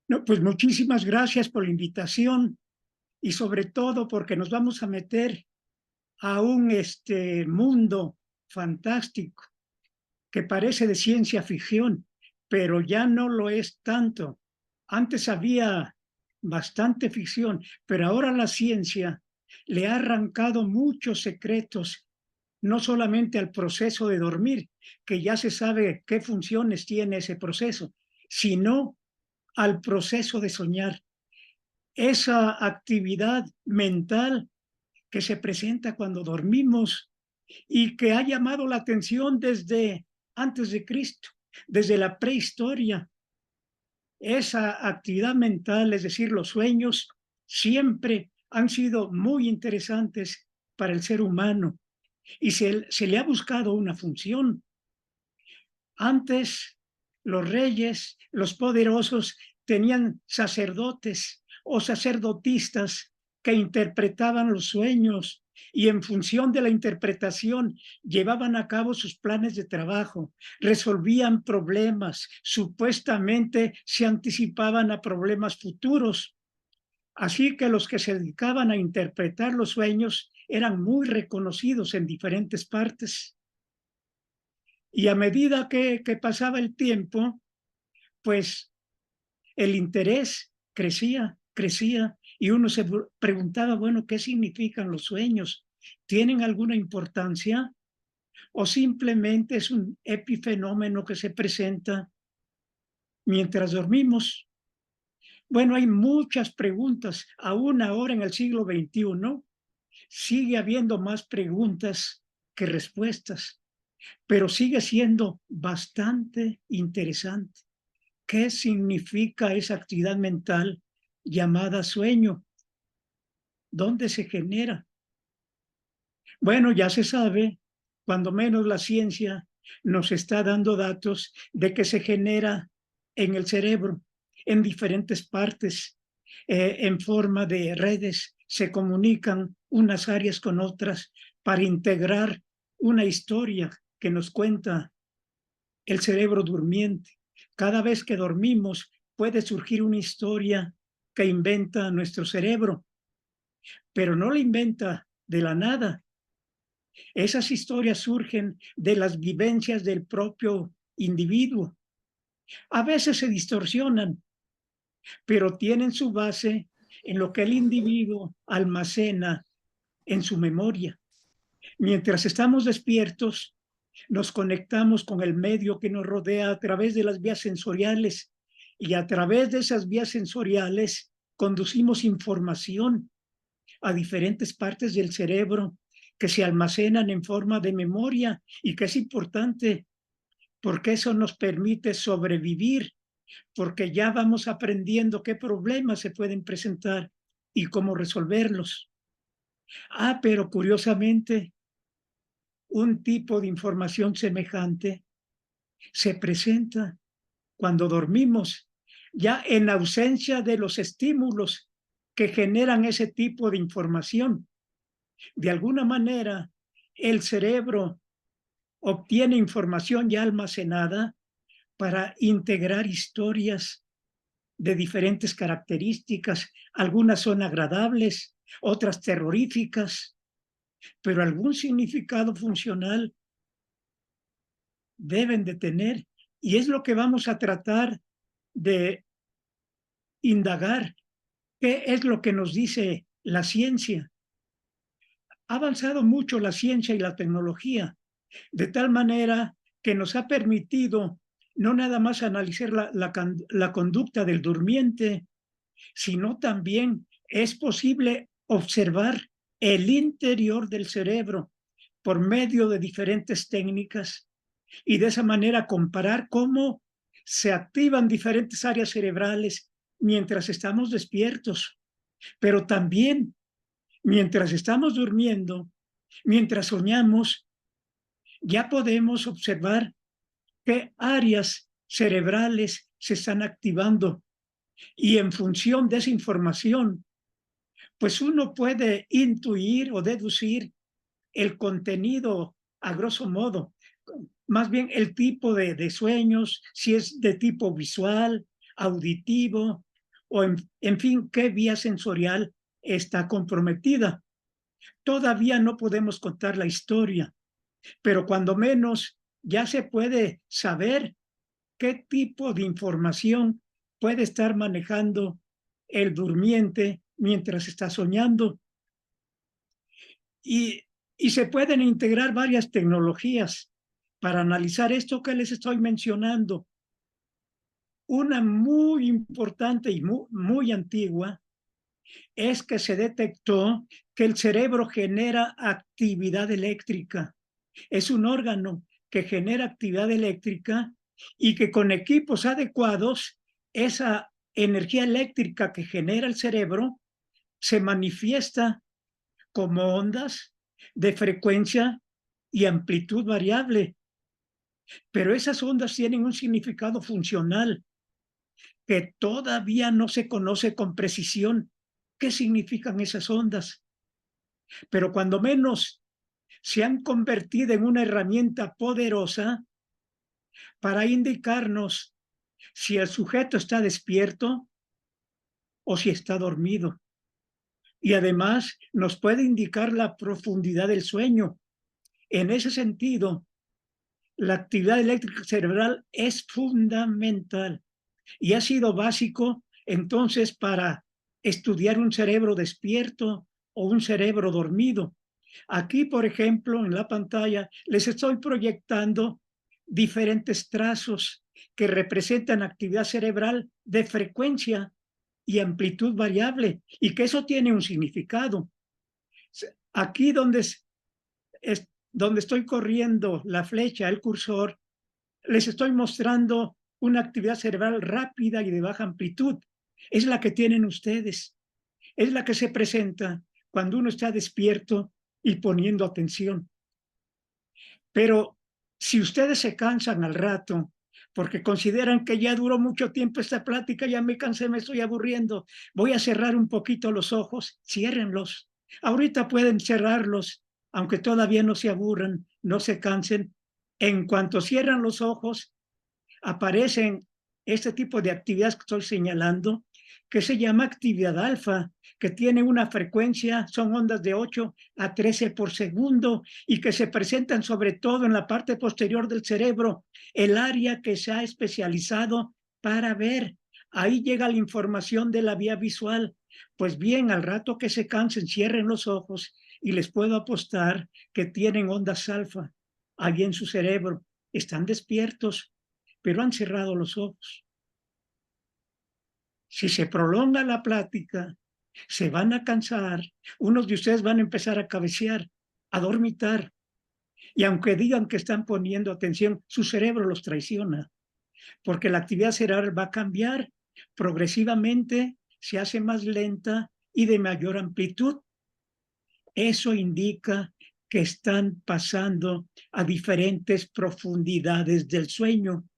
No, pues muchísimas gracias por la invitación y sobre todo porque nos vamos a meter a un mundo fantástico que parece de ciencia ficción, pero ya no lo es tanto. Antes había bastante ficción, pero ahora la ciencia le ha arrancado muchos secretos, no solamente al proceso de dormir, que ya se sabe qué funciones tiene ese proceso, sino al proceso de soñar, esa actividad mental que se presenta cuando dormimos y que ha llamado la atención desde antes de Cristo, desde la prehistoria. Esa actividad mental, es decir, los sueños, siempre han sido muy interesantes para el ser humano y se le ha buscado una función. Antes, los reyes, los poderosos, tenían sacerdotes o sacerdotistas que interpretaban los sueños y en función de la interpretación llevaban a cabo sus planes de trabajo, resolvían problemas, supuestamente se anticipaban a problemas futuros. Así que los que se dedicaban a interpretar los sueños eran muy reconocidos en diferentes partes. Y a medida que pasaba el tiempo, pues el interés crecía, crecía, y uno se preguntaba, bueno, ¿qué significan los sueños? ¿Tienen alguna importancia? ¿O simplemente es un epifenómeno que se presenta mientras dormimos? Bueno, hay muchas preguntas. Aún ahora en el siglo XXI sigue habiendo más preguntas que respuestas, pero sigue siendo bastante interesante. ¿Qué significa esa actividad mental llamada sueño? ¿Dónde se genera? Bueno, ya se sabe, cuando menos la ciencia nos está dando datos de que se genera en el cerebro, en diferentes partes, en forma de redes, se comunican unas áreas con otras para integrar una historia que nos cuenta el cerebro durmiente. Cada vez que dormimos puede surgir una historia que inventa nuestro cerebro, pero no la inventa de la nada. Esas historias surgen de las vivencias del propio individuo. A veces se distorsionan, pero tienen su base en lo que el individuo almacena en su memoria. Mientras estamos despiertos, nos conectamos con el medio que nos rodea a través de las vías sensoriales y a través de esas vías sensoriales conducimos información a diferentes partes del cerebro que se almacenan en forma de memoria y que es importante porque eso nos permite sobrevivir, porque ya vamos aprendiendo qué problemas se pueden presentar y cómo resolverlos. Pero curiosamente, un tipo de información semejante se presenta cuando dormimos, ya en ausencia de los estímulos que generan ese tipo de información. De alguna manera, el cerebro obtiene información ya almacenada para integrar historias de diferentes características. Algunas son agradables, otras terroríficas, pero algún significado funcional deben de tener. Y es lo que vamos a tratar de indagar. ¿Qué es lo que nos dice la ciencia? Ha avanzado mucho la ciencia y la tecnología, de tal manera que nos ha permitido no nada más analizar la conducta del durmiente, sino también es posible observar el interior del cerebro por medio de diferentes técnicas y de esa manera comparar cómo se activan diferentes áreas cerebrales mientras estamos despiertos, pero también mientras estamos durmiendo, mientras soñamos, ya podemos observar qué áreas cerebrales se están activando y en función de esa información, pues uno puede intuir o deducir el contenido a grosso modo, más bien el tipo de sueños, si es de tipo visual, auditivo, o en fin, qué vía sensorial está comprometida. Todavía no podemos contar la historia, pero cuando menos ya se puede saber qué tipo de información puede estar manejando el durmiente mientras está soñando. Y se pueden integrar varias tecnologías para analizar esto que les estoy mencionando. Una muy importante y muy antigua es que se detectó que el cerebro genera actividad eléctrica. Es un órgano que genera actividad eléctrica y que con equipos adecuados, esa energía eléctrica que genera el cerebro se manifiesta como ondas de frecuencia y amplitud variable. Pero esas ondas tienen un significado funcional que todavía no se conoce con precisión qué significan esas ondas. Pero cuando menos se han convertido en una herramienta poderosa para indicarnos si el sujeto está despierto o si está dormido. Y además nos puede indicar la profundidad del sueño. En ese sentido, la actividad eléctrica cerebral es fundamental y ha sido básico entonces para estudiar un cerebro despierto o un cerebro dormido. Aquí, por ejemplo, en la pantalla les estoy proyectando diferentes trazos que representan actividad cerebral de frecuencia y amplitud variable y que eso tiene un significado. Aquí donde estoy corriendo la flecha, el cursor, les estoy mostrando una actividad cerebral rápida y de baja amplitud. Es la que tienen ustedes. Es la que se presenta cuando uno está despierto y poniendo atención. Pero si ustedes se cansan al rato porque consideran que ya duró mucho tiempo esta plática, ya me cansé, me estoy aburriendo, voy a cerrar un poquito los ojos, ciérrenlos. Ahorita pueden cerrarlos, aunque todavía no se aburran, no se cansen. En cuanto cierran los ojos, aparecen este tipo de actividades que estoy señalando, que se llama actividad alfa, que tiene una frecuencia, son ondas de 8 a 13 por segundo y que se presentan sobre todo en la parte posterior del cerebro, el área que se ha especializado para ver. Ahí llega la información de la vía visual. Pues bien, al rato que se cansen, cierren los ojos y les puedo apostar que tienen ondas alfa ahí en su cerebro. Están despiertos, pero han cerrado los ojos. Si se prolonga la plática, se van a cansar, unos de ustedes van a empezar a cabecear, a dormitar, y aunque digan que están poniendo atención, su cerebro los traiciona, porque la actividad cerebral va a cambiar progresivamente, se hace más lenta y de mayor amplitud. Eso indica que están pasando a diferentes profundidades del sueño,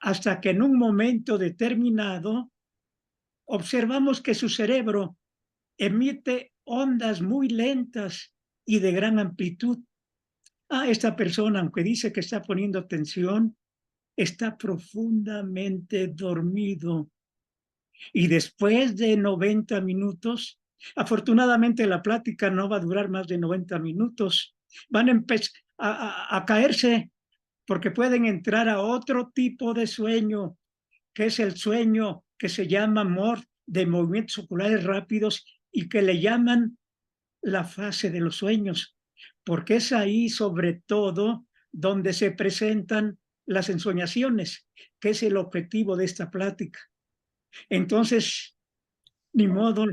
hasta que en un momento determinado observamos que su cerebro emite ondas muy lentas y de gran amplitud. Esta persona, aunque dice que está poniendo atención, está profundamente dormido. Y después de 90 minutos, afortunadamente la plática no va a durar más de 90 minutos, van a empezar a caerse porque pueden entrar a otro tipo de sueño, que es el sueño que se llama MOR, de movimientos oculares rápidos, y que le llaman la fase de los sueños, porque es ahí sobre todo donde se presentan las ensoñaciones, que es el objetivo de esta plática. Entonces, ni modo,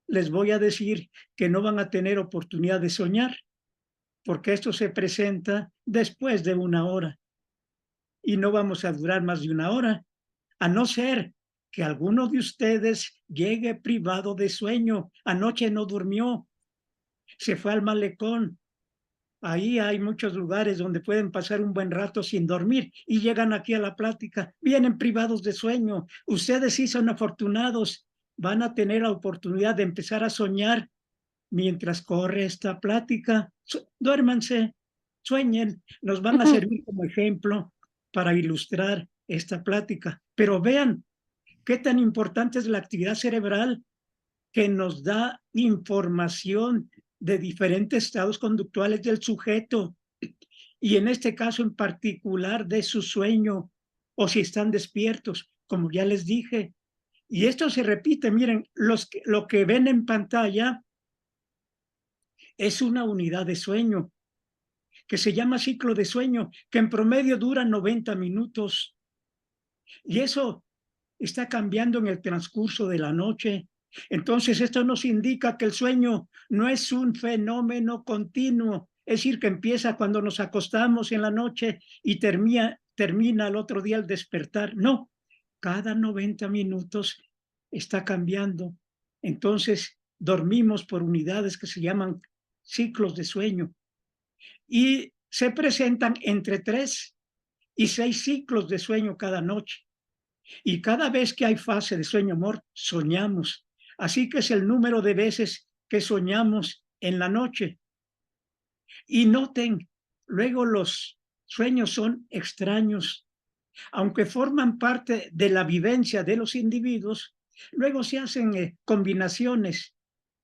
les voy a decir que no van a tener oportunidad de soñar, porque esto se presenta después de 1 hora y no vamos a durar más de 1 hora, a no ser que alguno de ustedes llegue privado de sueño. Anoche no durmió, se fue al malecón. Ahí hay muchos lugares donde pueden pasar un buen rato sin dormir y llegan aquí a la plática, vienen privados de sueño. Ustedes sí son afortunados, van a tener la oportunidad de empezar a soñar mientras corre esta plática. Duérmanse, sueñen, nos van a servir como ejemplo para ilustrar esta plática. Pero vean ¿Qué tan importante es la actividad cerebral? Que nos da información de diferentes estados conductuales del sujeto y en este caso en particular de su sueño o si están despiertos, como ya les dije. Y esto se repite, miren, lo que ven en pantalla es una unidad de sueño que se llama ciclo de sueño, que en promedio dura 90 minutos. Y eso está cambiando en el transcurso de la noche. Entonces, esto nos indica que el sueño no es un fenómeno continuo, es decir, que empieza cuando nos acostamos en la noche y termina el otro día al despertar. No, cada 90 minutos está cambiando. Entonces, dormimos por unidades que se llaman ciclos de sueño y se presentan entre 3 y 6 ciclos de sueño cada noche. Y cada vez que hay fase de sueño amor, soñamos. Así que es el número de veces que soñamos en la noche. Y noten, luego los sueños son extraños. Aunque forman parte de la vivencia de los individuos, luego se hacen combinaciones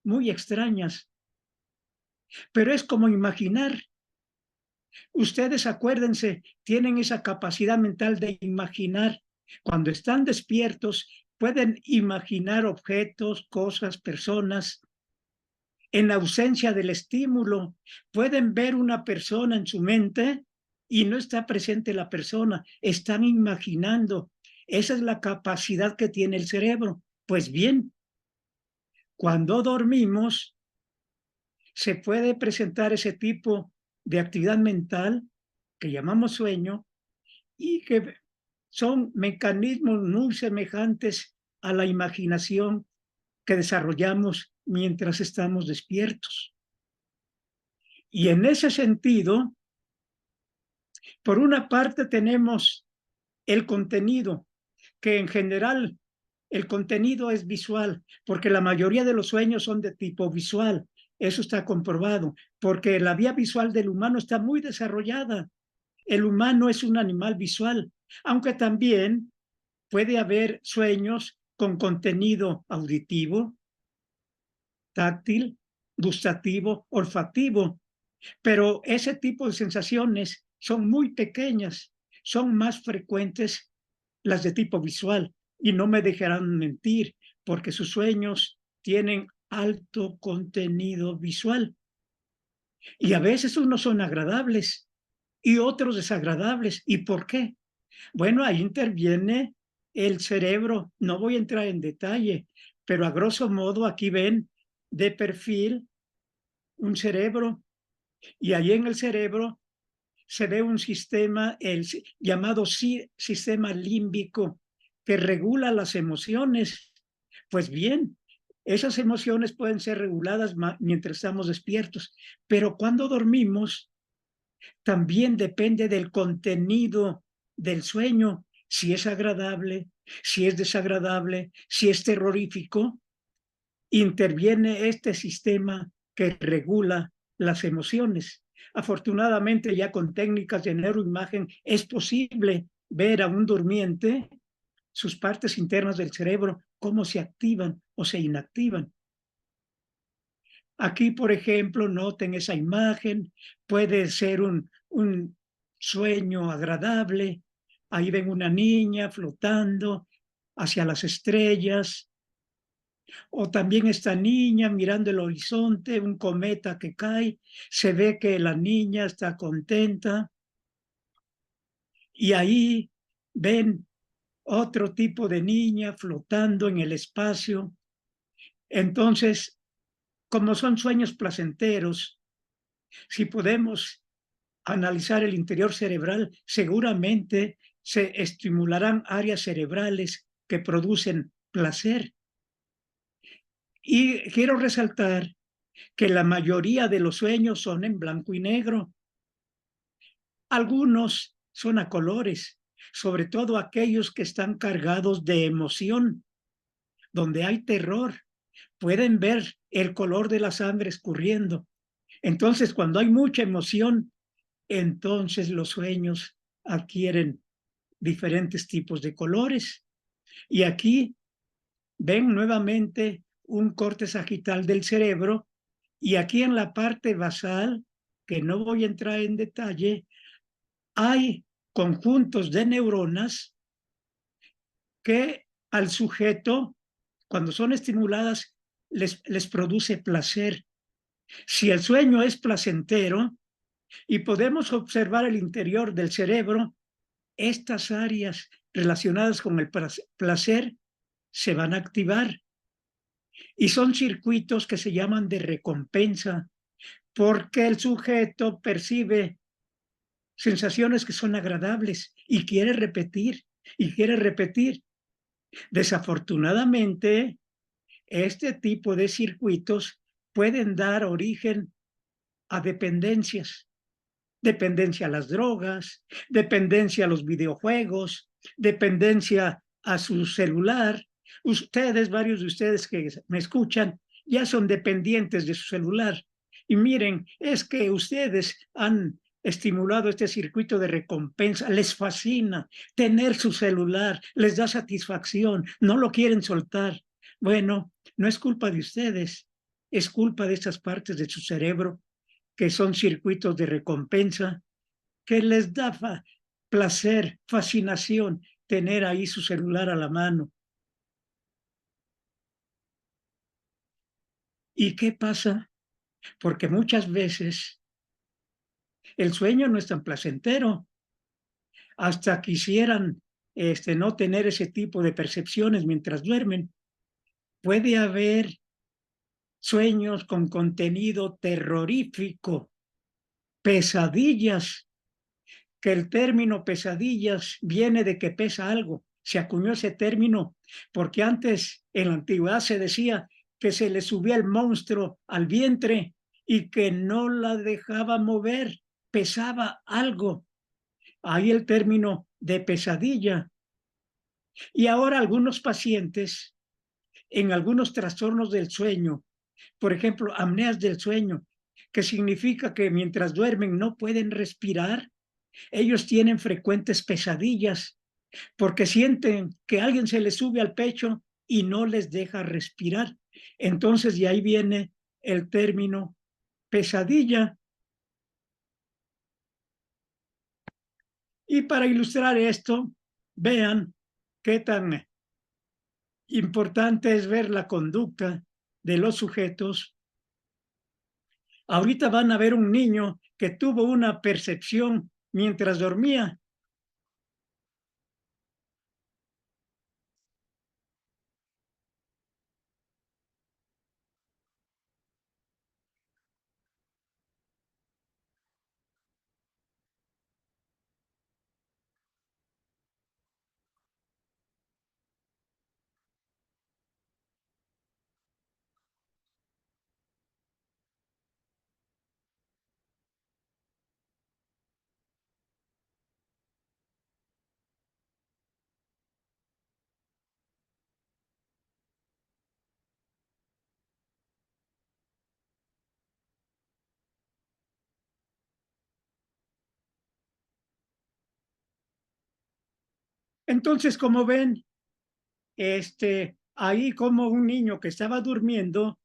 muy extrañas. Pero es como imaginar. Ustedes acuérdense, tienen esa capacidad mental de imaginar. Cuando están despiertos, pueden imaginar objetos, cosas, personas. En ausencia del estímulo, pueden ver una persona en su mente y no está presente la persona, están imaginando. Esa es la capacidad que tiene el cerebro. Pues bien, cuando dormimos, se puede presentar ese tipo de actividad mental que llamamos sueño y que son mecanismos muy semejantes a la imaginación que desarrollamos mientras estamos despiertos. Y en ese sentido, por una parte tenemos el contenido, que en general el contenido es visual, porque la mayoría de los sueños son de tipo visual. Eso está comprobado, porque la vía visual del humano está muy desarrollada. El humano es un animal visual, aunque también puede haber sueños con contenido auditivo, táctil, gustativo, olfativo, pero ese tipo de sensaciones son muy pequeñas, son más frecuentes las de tipo visual y no me dejarán mentir porque sus sueños tienen alto contenido visual y a veces unos son agradables y otros desagradables. ¿Y por qué? Bueno, ahí interviene el cerebro. No voy a entrar en detalle, pero a grosso modo aquí ven de perfil un cerebro y ahí en el cerebro se ve un sistema, el llamado sistema límbico, que regula las emociones. Pues bien, esas emociones pueden ser reguladas mientras estamos despiertos, pero cuando dormimos también depende del contenido del sueño, si es agradable, si es desagradable, si es terrorífico. Interviene este sistema que regula las emociones. Afortunadamente, ya con técnicas de neuroimagen es posible ver a un durmiente, sus partes internas del cerebro, cómo se activan o se inactivan. Aquí, por ejemplo, noten esa imagen, puede ser un sueño agradable. Ahí ven una niña flotando hacia las estrellas, o también esta niña mirando el horizonte, un cometa que cae, se ve que la niña está contenta y ahí ven otro tipo de niña flotando en el espacio. Entonces, como son sueños placenteros, si podemos analizar el interior cerebral, seguramente se estimularán áreas cerebrales que producen placer. Y quiero resaltar que la mayoría de los sueños son en blanco y negro. Algunos son a colores, sobre todo aquellos que están cargados de emoción, donde hay terror. Pueden ver el color de la sangre escurriendo. Entonces, cuando hay mucha emoción, entonces los sueños adquieren diferentes tipos de colores. Y aquí ven nuevamente un corte sagital del cerebro, y aquí en la parte basal, que no voy a entrar en detalle, hay conjuntos de neuronas que al sujeto, cuando son estimuladas, les produce placer. Si el sueño es placentero y podemos observar el interior del cerebro, estas áreas relacionadas con el placer se van a activar, y son circuitos que se llaman de recompensa, porque el sujeto percibe sensaciones que son agradables y quiere repetir y quiere repetir. Desafortunadamente, este tipo de circuitos pueden dar origen a dependencias. Dependencia a las drogas, dependencia a los videojuegos, dependencia a su celular. Ustedes, varios de ustedes que me escuchan, ya son dependientes de su celular. Y miren, es que ustedes han estimulado este circuito de recompensa, les fascina tener su celular, les da satisfacción, no lo quieren soltar. Bueno, no es culpa de ustedes, es culpa de estas partes de su cerebro que son circuitos de recompensa, que les da placer, fascinación tener ahí su celular a la mano. ¿Y qué pasa? Porque muchas veces el sueño no es tan placentero. Hasta quisieran no tener ese tipo de percepciones mientras duermen. Puede haber sueños con contenido terrorífico, pesadillas, que el término pesadillas viene de que pesa algo. Se acuñó ese término porque antes, en la antigüedad, se decía que se le subía el monstruo al vientre y que no la dejaba mover, pesaba algo. Ahí el término de pesadilla. Y ahora algunos pacientes, en algunos trastornos del sueño, por ejemplo, apneas del sueño, que significa que mientras duermen no pueden respirar, ellos tienen frecuentes pesadillas porque sienten que alguien se les sube al pecho y no les deja respirar. Entonces, de ahí viene el término pesadilla. Y para ilustrar esto, vean qué tan importante es ver la conducta de los sujetos. Ahorita van a ver un niño que tuvo una percepción mientras dormía. Entonces, como ven, ahí como un niño que estaba durmiendo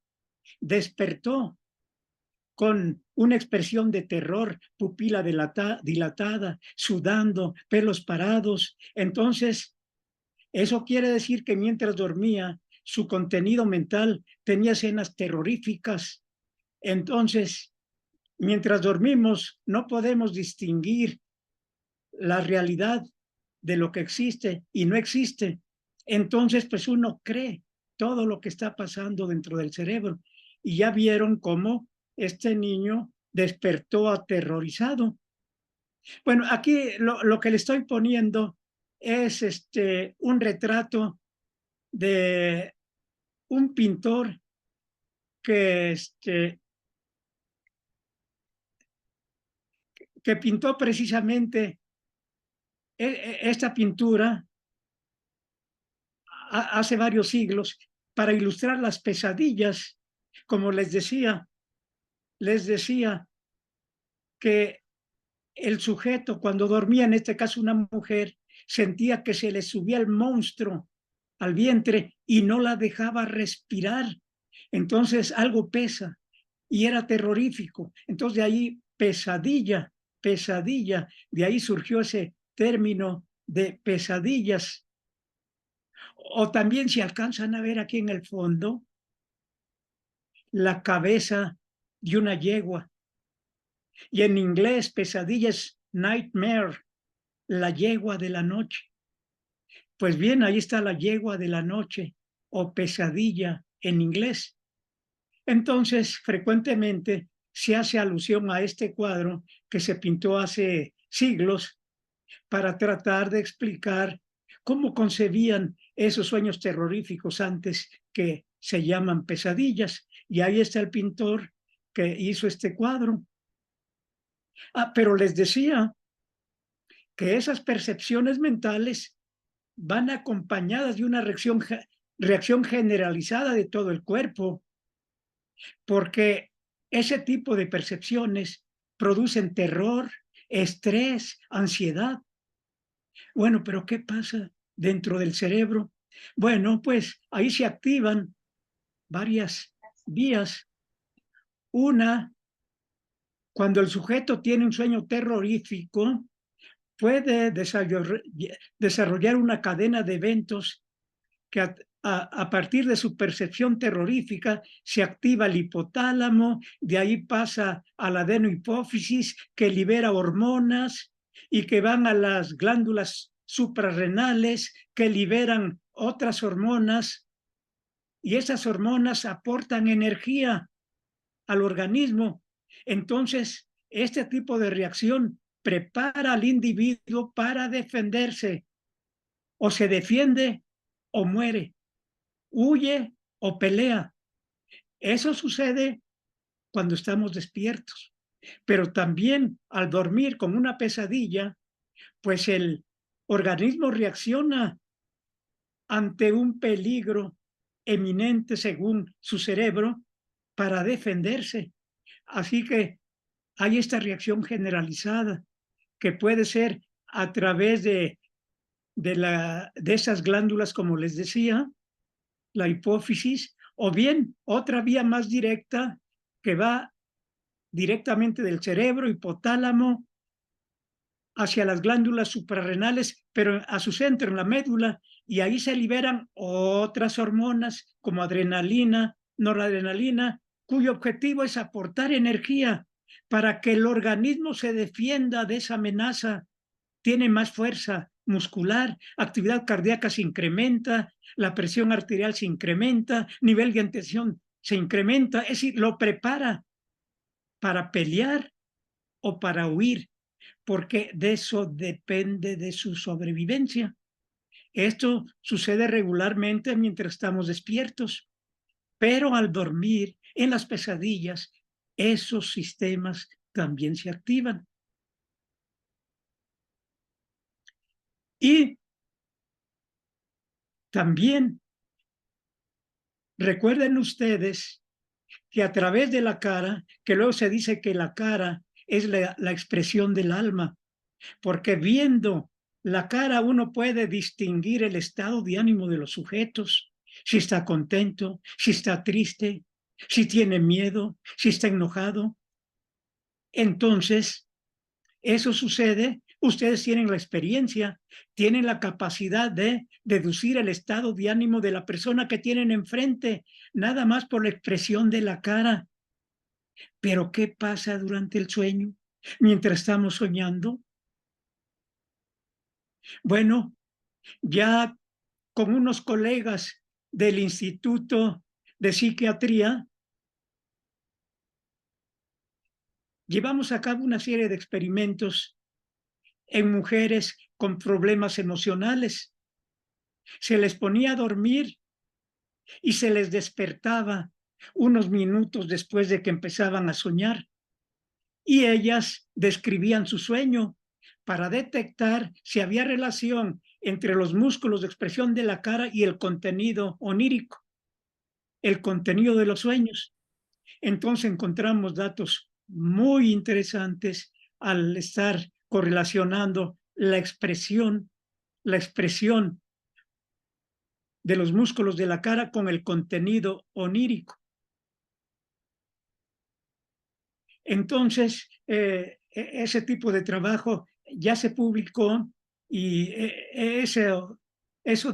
despertó con una expresión de terror, pupila dilatada, sudando, pelos parados. Entonces, eso quiere decir que mientras dormía, su contenido mental tenía escenas terroríficas. Entonces, mientras dormimos, no podemos distinguir la realidad de lo que existe y no existe. Entonces, pues uno cree todo lo que está pasando dentro del cerebro. Y ya vieron cómo este niño despertó aterrorizado. Bueno, aquí lo que le estoy poniendo es un retrato de un pintor que, que pintó precisamente esta pintura hace varios siglos para ilustrar las pesadillas. Como les decía que el sujeto cuando dormía, en este caso una mujer, sentía que se le subía el monstruo al vientre y no la dejaba respirar. Entonces algo pesa y era terrorífico. Entonces de ahí pesadilla, pesadilla, de ahí surgió ese término de pesadillas. O también si alcanzan a ver aquí en el fondo la cabeza de una yegua. Y en inglés pesadilla es nightmare, la yegua de la noche. Pues bien, ahí está la yegua de la noche o pesadilla en inglés. Entonces, frecuentemente se hace alusión a este cuadro que se pintó hace siglos para tratar de explicar cómo concebían esos sueños terroríficos antes, que se llaman pesadillas. Y ahí está el pintor que hizo este cuadro. Pero les decía que esas percepciones mentales van acompañadas de una reacción generalizada de todo el cuerpo, porque ese tipo de percepciones producen terror, estrés, ansiedad. Bueno, pero ¿qué pasa dentro del cerebro? Bueno, pues ahí se activan varias vías. Una, cuando el sujeto tiene un sueño terrorífico, puede desarrollar una cadena de eventos que a partir de su percepción terrorífica se activa el hipotálamo, de ahí pasa a la adenohipófisis que libera hormonas y que van a las glándulas suprarrenales que liberan otras hormonas, y esas hormonas aportan energía al organismo. Entonces, este tipo de reacción prepara al individuo para defenderse. O se defiende o muere, huye o pelea. Eso sucede cuando estamos despiertos. Pero también al dormir con una pesadilla, pues el organismo reacciona ante un peligro eminente según su cerebro para defenderse. Así que hay esta reacción generalizada que puede ser a través de esas glándulas, como les decía, la hipófisis, o bien otra vía más directa que va directamente del cerebro, hipotálamo, hacia las glándulas suprarrenales, pero a su centro, en la médula, y ahí se liberan otras hormonas como adrenalina, noradrenalina, cuyo objetivo es aportar energía para que el organismo se defienda de esa amenaza. Tiene más fuerza muscular, actividad cardíaca se incrementa, la presión arterial se incrementa, nivel de atención se incrementa, es decir, lo prepara para pelear o para huir, porque de eso depende de su sobrevivencia. Esto sucede regularmente mientras estamos despiertos, pero al dormir, en las pesadillas, esos sistemas también se activan. Y también recuerden ustedes que a través de la cara, que luego se dice que la cara es la expresión del alma, porque viendo la cara uno puede distinguir el estado de ánimo de los sujetos, si está contento, si está triste, si tiene miedo, si está enojado. Entonces, eso sucede, ustedes tienen la experiencia, tienen la capacidad de deducir el estado de ánimo de la persona que tienen enfrente, nada más por la expresión de la cara. Pero ¿qué pasa durante el sueño? Mientras estamos soñando. Bueno, ya con unos colegas del Instituto de Psiquiatría, llevamos a cabo una serie de experimentos en mujeres con problemas emocionales. Se les ponía a dormir y se les despertaba unos minutos después de que empezaban a soñar. Y ellas describían su sueño para detectar si había relación entre los músculos de expresión de la cara y el contenido onírico, el contenido de los sueños. Entonces encontramos datos muy interesantes al estar correlacionando la expresión de los músculos de la cara con el contenido onírico. Entonces, ese tipo de trabajo ya se publicó y eso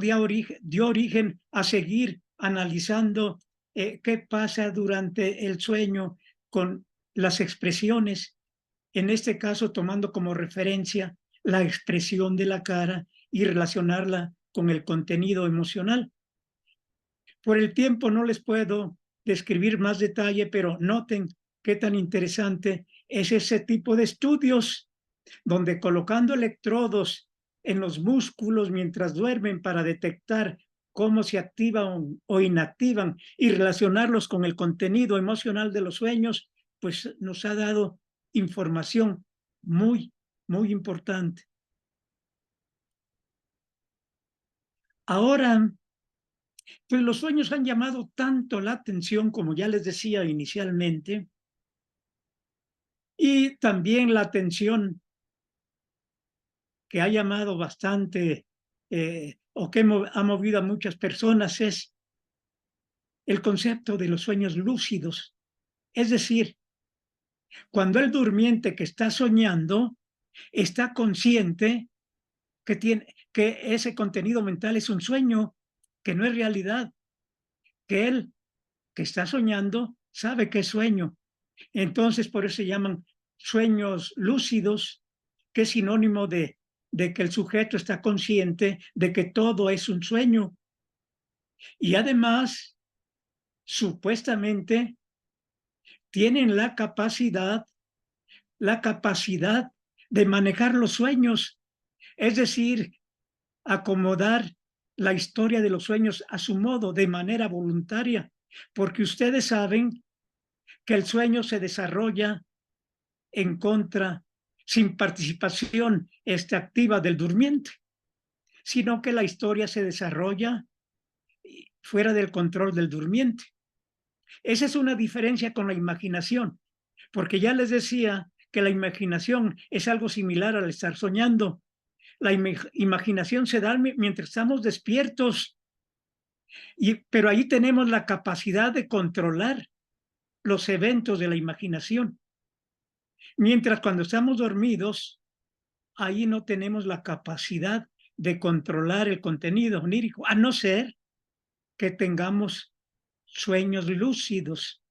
dio origen a seguir analizando qué pasa durante el sueño con las expresiones, en este caso tomando como referencia la expresión de la cara y relacionarla con el contenido emocional. Por el tiempo no les puedo describir más detalle, pero noten qué tan interesante es ese tipo de estudios donde colocando electrodos en los músculos mientras duermen para detectar cómo se activan o inactivan y relacionarlos con el contenido emocional de los sueños, pues nos ha dado información muy, muy importante. Ahora, pues los sueños han llamado tanto la atención, como ya les decía inicialmente, y también la atención que ha llamado bastante o que ha movido a muchas personas es el concepto de los sueños lúcidos. Es decir, cuando el durmiente que está soñando está consciente que ese contenido mental es un sueño, que no es realidad, que él que está soñando sabe que es sueño. Entonces, por eso se llaman sueños lúcidos, que es sinónimo de que el sujeto está consciente de que todo es un sueño. Y además, supuestamente, tienen la capacidad de manejar los sueños, es decir, acomodar la historia de los sueños a su modo, de manera voluntaria, porque ustedes saben que el sueño se desarrolla en contra, sin participación activa del durmiente, sino que la historia se desarrolla fuera del control del durmiente. Esa es una diferencia con la imaginación, porque ya les decía que la imaginación es algo similar al estar soñando. La imaginación se da mientras estamos despiertos, pero ahí tenemos la capacidad de controlar los eventos de la imaginación. Mientras cuando estamos dormidos, ahí no tenemos la capacidad de controlar el contenido onírico, a no ser que tengamos sueños lúcidos.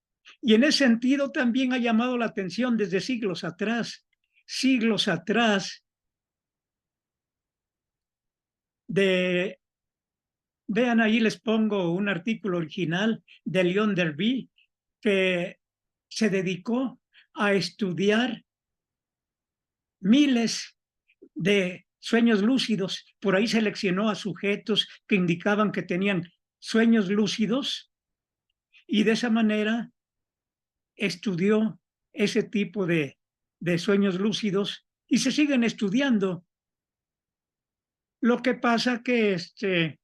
Y en ese sentido también ha llamado la atención desde siglos atrás, vean ahí les pongo un artículo original de Leon Derby, que se dedicó a estudiar miles de sueños lúcidos. Por ahí seleccionó a sujetos que indicaban que tenían sueños lúcidos y de esa manera estudió ese tipo de sueños lúcidos y se siguen estudiando. Lo que pasa que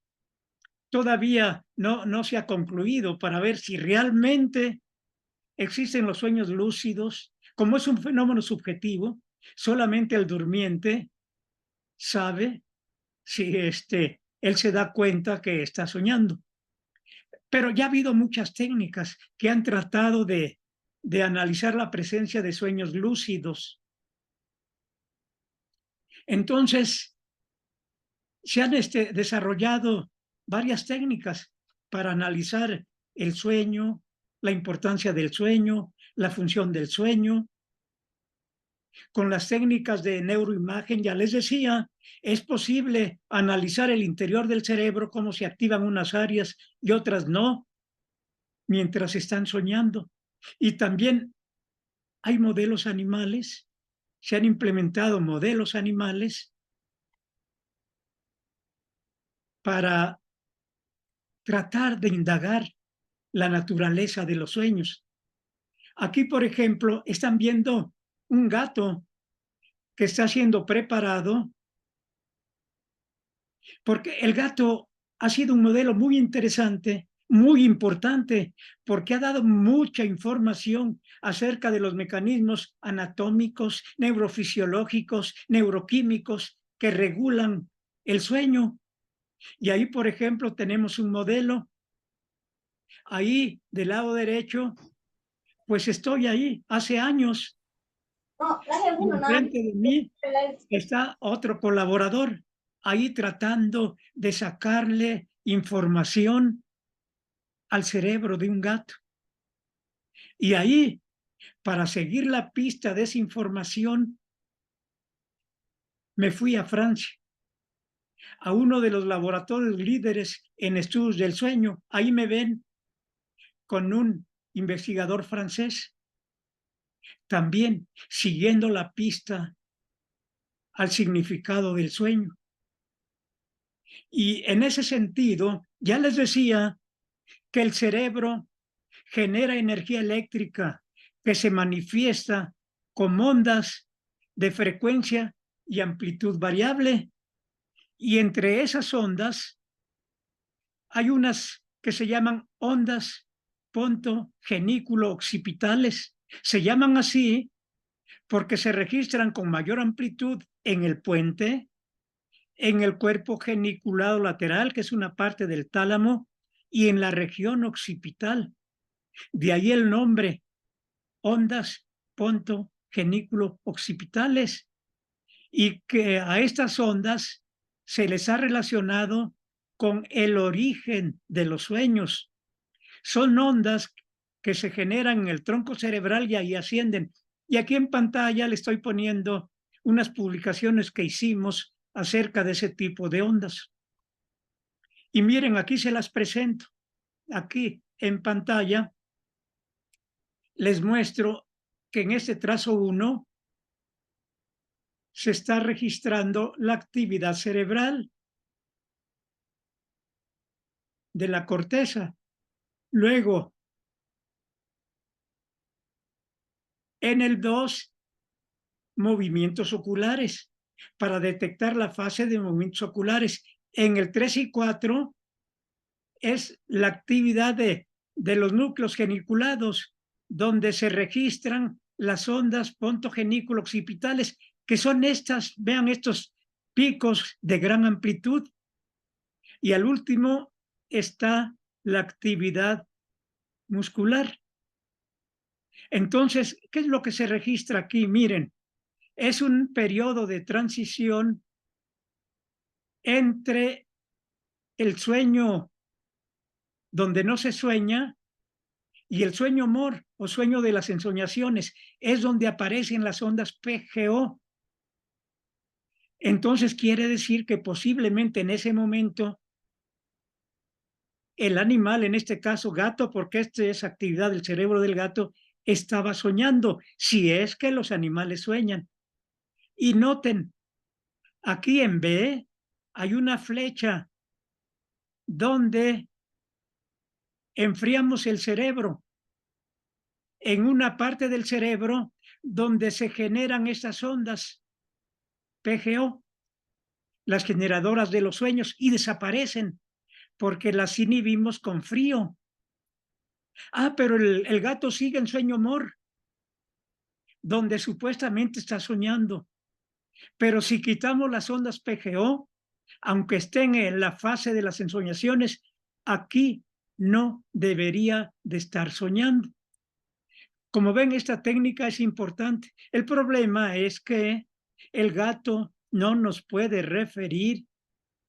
todavía no se ha concluido para ver si realmente existen los sueños lúcidos. Como es un fenómeno subjetivo, solamente el durmiente sabe si él se da cuenta que está soñando. Pero ya ha habido muchas técnicas que han tratado de analizar la presencia de sueños lúcidos. Entonces, se han desarrollado varias técnicas para analizar el sueño, la importancia del sueño, la función del sueño. Con las técnicas de neuroimagen, ya les decía, es posible analizar el interior del cerebro, cómo se activan unas áreas y otras no, mientras están soñando. Y también hay modelos animales, se han implementado modelos animales para tratar de indagar la naturaleza de los sueños. Aquí, por ejemplo, están viendo un gato que está siendo preparado, porque el gato ha sido un modelo muy interesante, muy importante, porque ha dado mucha información acerca de los mecanismos anatómicos, neurofisiológicos, neuroquímicos que regulan el sueño. Y ahí, por ejemplo, tenemos un modelo. Ahí, del lado derecho, pues estoy ahí hace años. Y enfrente de mí está otro colaborador, ahí tratando de sacarle información al cerebro de un gato. Y ahí, para seguir la pista de esa información, me fui a Francia, a uno de los laboratorios líderes en estudios del sueño. Ahí me ven con un investigador francés, también siguiendo la pista al significado del sueño. Y en ese sentido, ya les decía que el cerebro genera energía eléctrica que se manifiesta con ondas de frecuencia y amplitud variable. Y entre esas ondas hay unas que se llaman ondas pontogenículo-occipitales. Se llaman así porque se registran con mayor amplitud en el puente, en el cuerpo geniculado lateral, que es una parte del tálamo, y en la región occipital. De ahí el nombre, ondas pontogenículo-occipitales, y que a estas ondas se les ha relacionado con el origen de los sueños. Son ondas que se generan en el tronco cerebral y ahí ascienden. Y aquí en pantalla le estoy poniendo unas publicaciones que hicimos acerca de ese tipo de ondas. Y miren, aquí se las presento. Aquí en pantalla les muestro que en este trazo 1 se está registrando la actividad cerebral de la corteza. Luego, en el 2, movimientos oculares, para detectar la fase de movimientos oculares. En el 3 y 4 es la actividad de los núcleos geniculados, donde se registran las ondas pontogenículo-occipitales, que son estas, vean estos picos de gran amplitud. Y al último está la actividad muscular. Entonces, ¿qué es lo que se registra aquí? Miren, es un periodo de transición entre el sueño donde no se sueña y el sueño MOR o sueño de las ensoñaciones. Es donde aparecen las ondas PGO. Entonces quiere decir que posiblemente en ese momento el animal, en este caso gato, porque esta es actividad del cerebro del gato, estaba soñando, si es que los animales sueñan. Y noten, aquí en B hay una flecha donde enfriamos el cerebro, en una parte del cerebro donde se generan estas ondas PGO, las generadoras de los sueños, y desaparecen porque las inhibimos con frío. Ah, pero el gato sigue en sueño MOR, donde supuestamente está soñando. Pero si quitamos las ondas PGO, aunque estén en la fase de las ensoñaciones, aquí no debería de estar soñando. Como ven, esta técnica es importante. El problema es que el gato no nos puede referir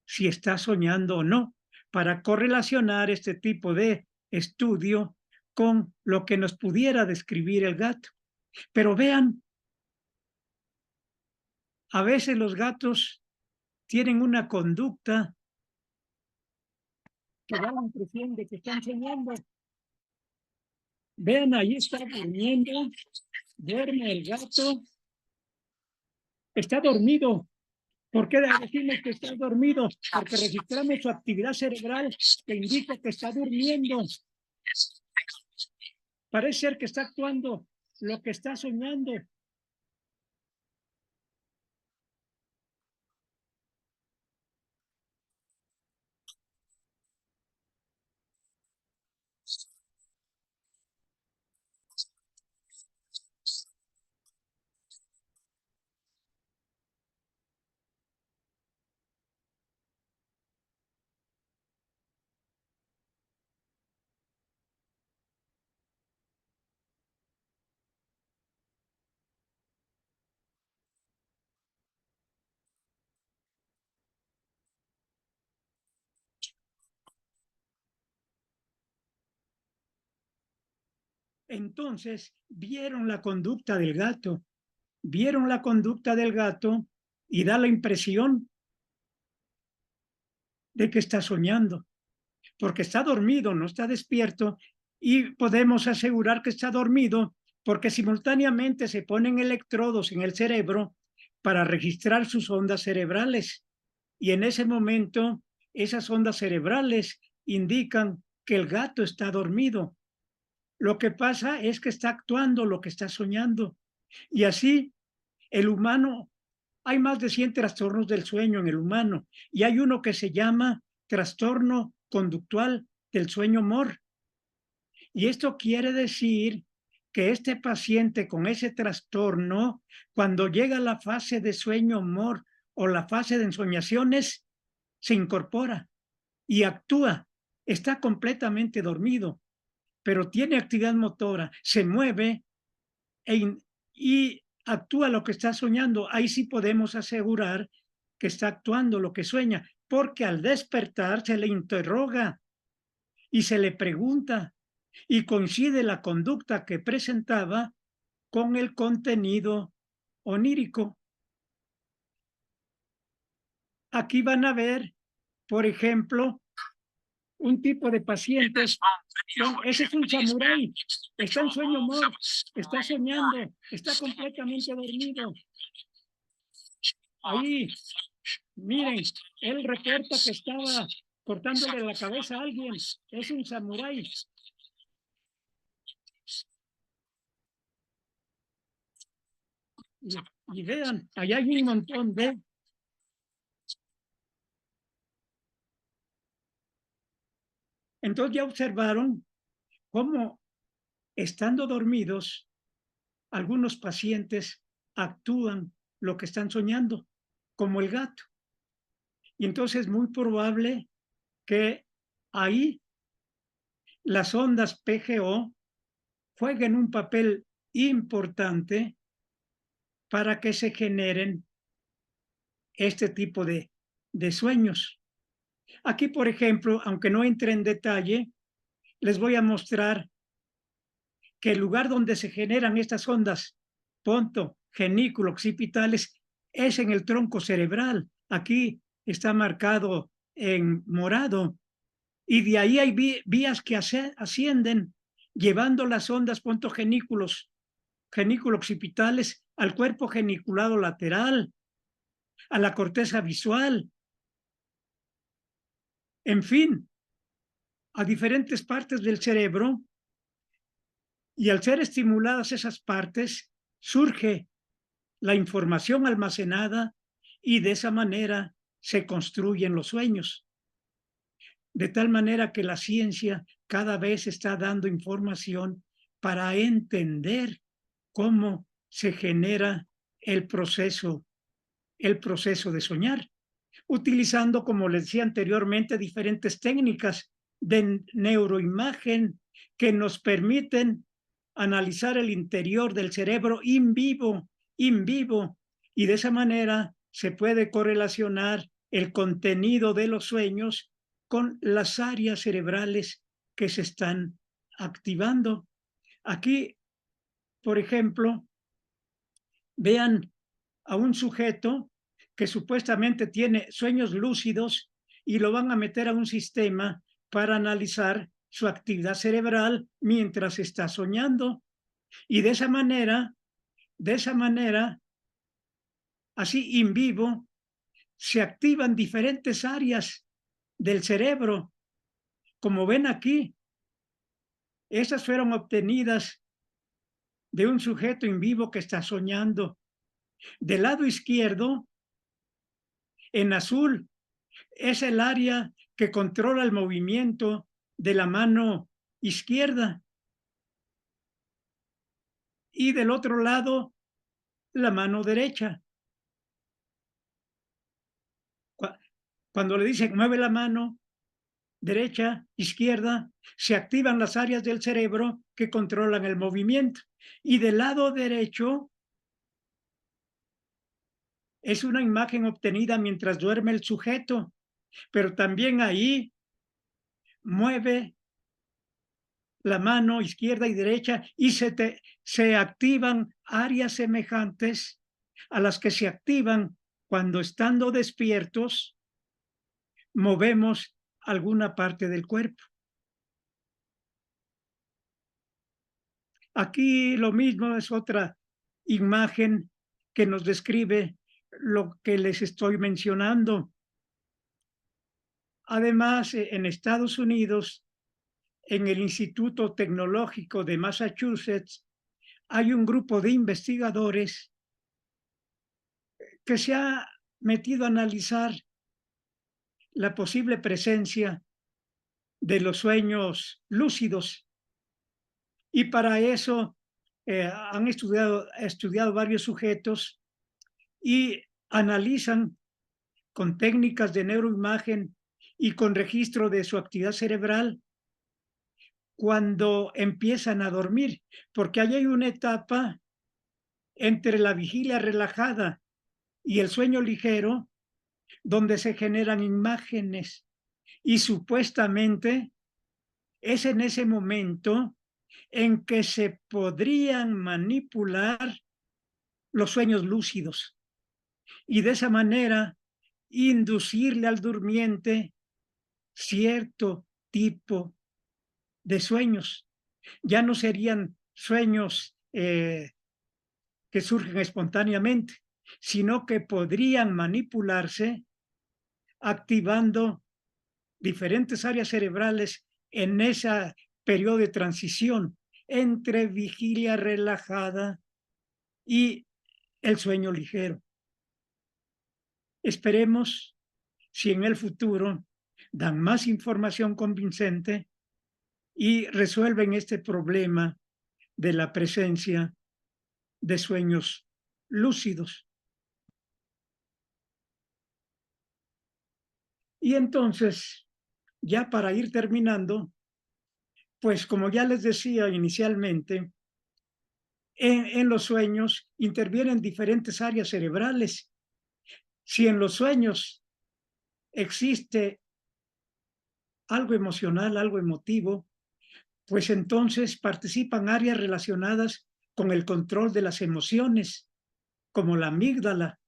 si está soñando o no, para correlacionar este tipo de estudio con lo que nos pudiera describir el gato. Pero vean, a veces los gatos tienen una conducta que da la impresión de que están soñando. Vean, ahí está durmiendo, duerme el gato, está dormido. ¿Por qué decimos que está dormido? Porque registramos su actividad cerebral que indica que está durmiendo. Parece ser que está actuando lo que está soñando. Entonces vieron la conducta del gato, vieron la conducta del gato y da la impresión de que está soñando, porque está dormido, no está despierto, y podemos asegurar que está dormido porque simultáneamente se ponen electrodos en el cerebro para registrar sus ondas cerebrales. Y en ese momento, esas ondas cerebrales indican que el gato está dormido. Lo que pasa es que está actuando lo que está soñando. Y así, el humano, hay más de 100 trastornos del sueño en el humano, y hay uno que se llama trastorno conductual del sueño MOR. Y esto quiere decir que este paciente con ese trastorno, cuando llega a la fase de sueño MOR o la fase de ensoñaciones, se incorpora y actúa. Está completamente dormido, pero tiene actividad motora, se mueve y actúa lo que está soñando. Ahí sí podemos asegurar que está actuando lo que sueña, porque al despertar se le interroga y se le pregunta y coincide la conducta que presentaba con el contenido onírico. Aquí van a ver, por ejemplo, un tipo de pacientes. Ese es un samurái, está en sueño MOR, está soñando, está completamente dormido. Ahí, miren, él reporta que estaba cortándole la cabeza a alguien, es un samurái. Y vean, allá hay un montón de... Entonces ya observaron cómo, estando dormidos, algunos pacientes actúan lo que están soñando, como el gato. Y entonces es muy probable que ahí las ondas PGO jueguen un papel importante para que se generen este tipo de sueños. Aquí, por ejemplo, aunque no entre en detalle, les voy a mostrar que el lugar donde se generan estas ondas ponto, genículo, occipitales, es en el tronco cerebral. Aquí está marcado en morado. Y de ahí hay vías que ascienden, llevando las ondas ponto genículos, genículo occipitales al cuerpo geniculado lateral, a la corteza visual, en fin, a diferentes partes del cerebro. Y al ser estimuladas esas partes, surge la información almacenada y de esa manera se construyen los sueños. De tal manera que la ciencia cada vez está dando información para entender cómo se genera el proceso de soñar, utilizando, como les decía anteriormente, diferentes técnicas de neuroimagen que nos permiten analizar el interior del cerebro in vivo, y de esa manera se puede correlacionar el contenido de los sueños con las áreas cerebrales que se están activando. Aquí, por ejemplo, vean a un sujeto que supuestamente tiene sueños lúcidos y lo van a meter a un sistema para analizar su actividad cerebral mientras está soñando. Y de esa manera, así in vivo, se activan diferentes áreas del cerebro. Como ven aquí, esas fueron obtenidas de un sujeto in vivo que está soñando. Del lado izquierdo, en azul, es el área que controla el movimiento de la mano izquierda. Y del otro lado, la mano derecha. Cuando le dicen mueve la mano derecha, izquierda, se activan las áreas del cerebro que controlan el movimiento. Y del lado derecho es una imagen obtenida mientras duerme el sujeto, pero también ahí mueve la mano izquierda y derecha y se activan áreas semejantes a las que se activan cuando estando despiertos movemos alguna parte del cuerpo. Aquí lo mismo es otra imagen que nos describe lo que les estoy mencionando. Además, en Estados Unidos, en el Instituto Tecnológico de Massachusetts, hay un grupo de investigadores que se ha metido a analizar la posible presencia de los sueños lúcidos. Y para eso han estudiado varios sujetos y analizan con técnicas de neuroimagen y con registro de su actividad cerebral cuando empiezan a dormir, porque ahí hay una etapa entre la vigilia relajada y el sueño ligero donde se generan imágenes y supuestamente es en ese momento en que se podrían manipular los sueños lúcidos y de esa manera inducirle al durmiente cierto tipo de sueños. Ya no serían sueños que surgen espontáneamente, sino que podrían manipularse activando diferentes áreas cerebrales en ese periodo de transición entre vigilia relajada y el sueño ligero. Esperemos si en el futuro dan más información convincente y resuelven este problema de la presencia de sueños lúcidos. Y entonces, ya para ir terminando, pues como ya les decía inicialmente, en los sueños intervienen diferentes áreas cerebrales. Si en los sueños existe algo emocional, algo emotivo, pues entonces participan áreas relacionadas con el control de las emociones, como la amígdala.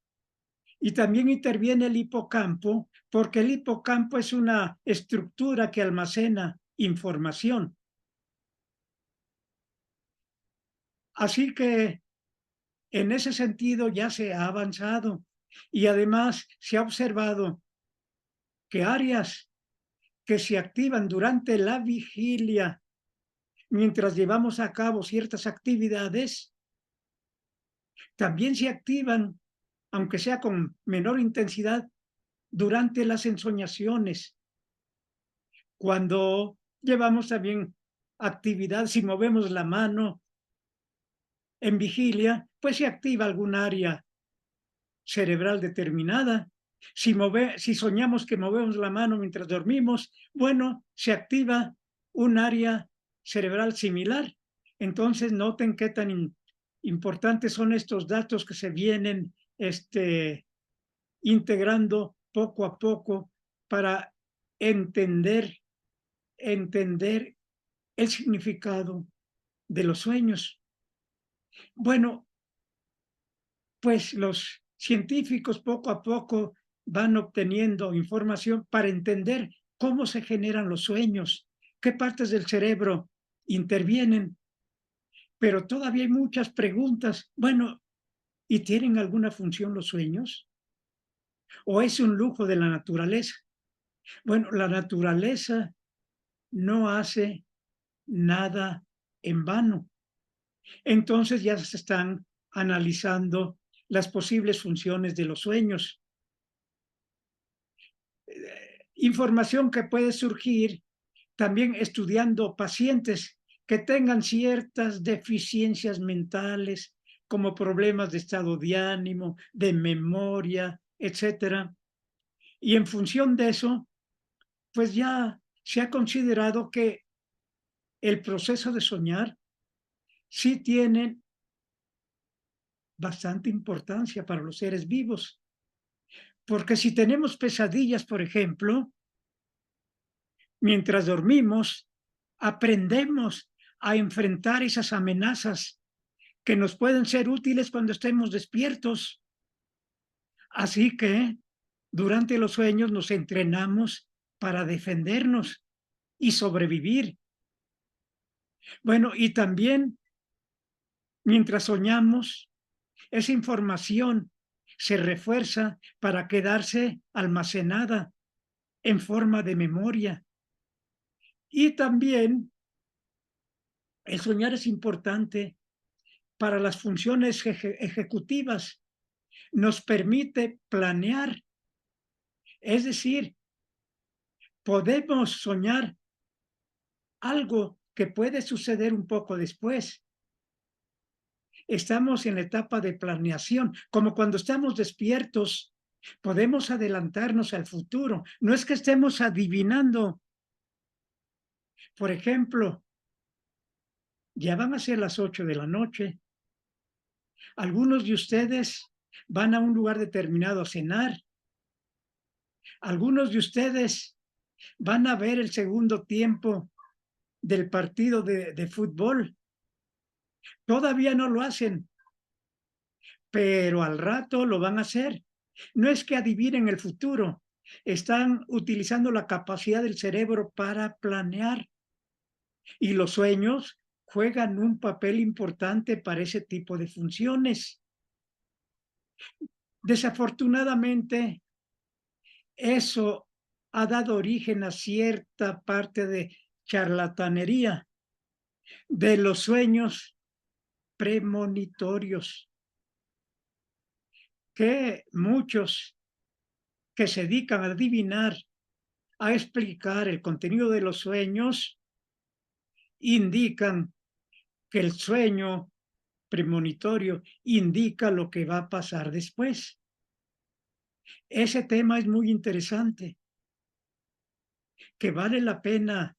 Y también interviene el hipocampo, porque el hipocampo es una estructura que almacena información. Así que en ese sentido ya se ha avanzado y además se ha observado que áreas que se activan durante la vigilia mientras llevamos a cabo ciertas actividades, también se activan, aunque sea con menor intensidad, durante las ensoñaciones. Cuando llevamos también actividad, si movemos la mano en vigilia, pues se activa algún área cerebral determinada. Si soñamos que movemos la mano mientras dormimos, bueno, se activa un área cerebral similar. Entonces, noten qué tan importantes son estos datos que se vienen integrando poco a poco para entender, entender el significado de los sueños. Bueno, pues los científicos poco a poco van obteniendo información para entender cómo se generan los sueños, qué partes del cerebro intervienen, pero todavía hay muchas preguntas. Bueno, ¿y tienen alguna función los sueños? ¿O es un lujo de la naturaleza? Bueno, la naturaleza no hace nada en vano. Entonces ya se están analizando las posibles funciones de los sueños. Información que puede surgir también estudiando pacientes que tengan ciertas deficiencias mentales, como problemas de estado de ánimo, de memoria, etcétera. Y en función de eso, pues ya se ha considerado que el proceso de soñar sí tiene bastante importancia para los seres vivos. Porque si tenemos pesadillas, por ejemplo, mientras dormimos, aprendemos a enfrentar esas amenazas que nos pueden ser útiles cuando estemos despiertos. Así que durante los sueños nos entrenamos para defendernos y sobrevivir. Bueno, y también mientras soñamos, esa información se refuerza para quedarse almacenada en forma de memoria. Y también el soñar es importante para las funciones ejecutivas. Nos permite planear, es decir, podemos soñar algo que puede suceder un poco después. Estamos en la etapa de planeación, como cuando estamos despiertos, podemos adelantarnos al futuro. No es que estemos adivinando. Por ejemplo, ya van a ser las 8 de la noche. Algunos de ustedes van a un lugar determinado a cenar. Algunos de ustedes van a ver el segundo tiempo del partido de fútbol. Todavía no lo hacen, pero al rato lo van a hacer. No es que adivinen el futuro, están utilizando la capacidad del cerebro para planear, y los sueños juegan un papel importante para ese tipo de funciones. Desafortunadamente, eso ha dado origen a cierta parte de charlatanería de los sueños premonitorios, que muchos que se dedican a adivinar, a explicar el contenido de los sueños, indican que el sueño premonitorio indica lo que va a pasar después. Ese tema es muy interesante, que vale la pena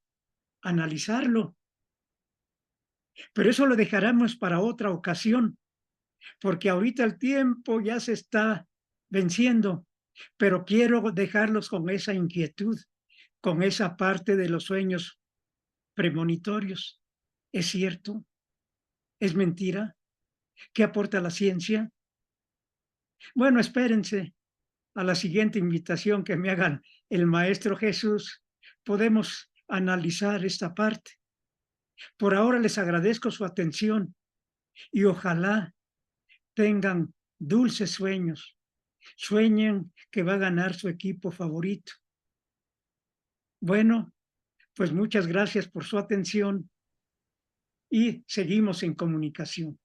analizarlo, pero eso lo dejaremos para otra ocasión, porque ahorita el tiempo ya se está venciendo, pero quiero dejarlos con esa inquietud, con esa parte de los sueños premonitorios. ¿Es cierto? ¿Es mentira? ¿Qué aporta la ciencia? Bueno, espérense a la siguiente invitación que me hagan el Maestro Jesús. Podemos analizar esta parte. Por ahora les agradezco su atención y ojalá tengan dulces sueños. Sueñen que va a ganar su equipo favorito. Bueno, pues muchas gracias por su atención y seguimos en comunicación.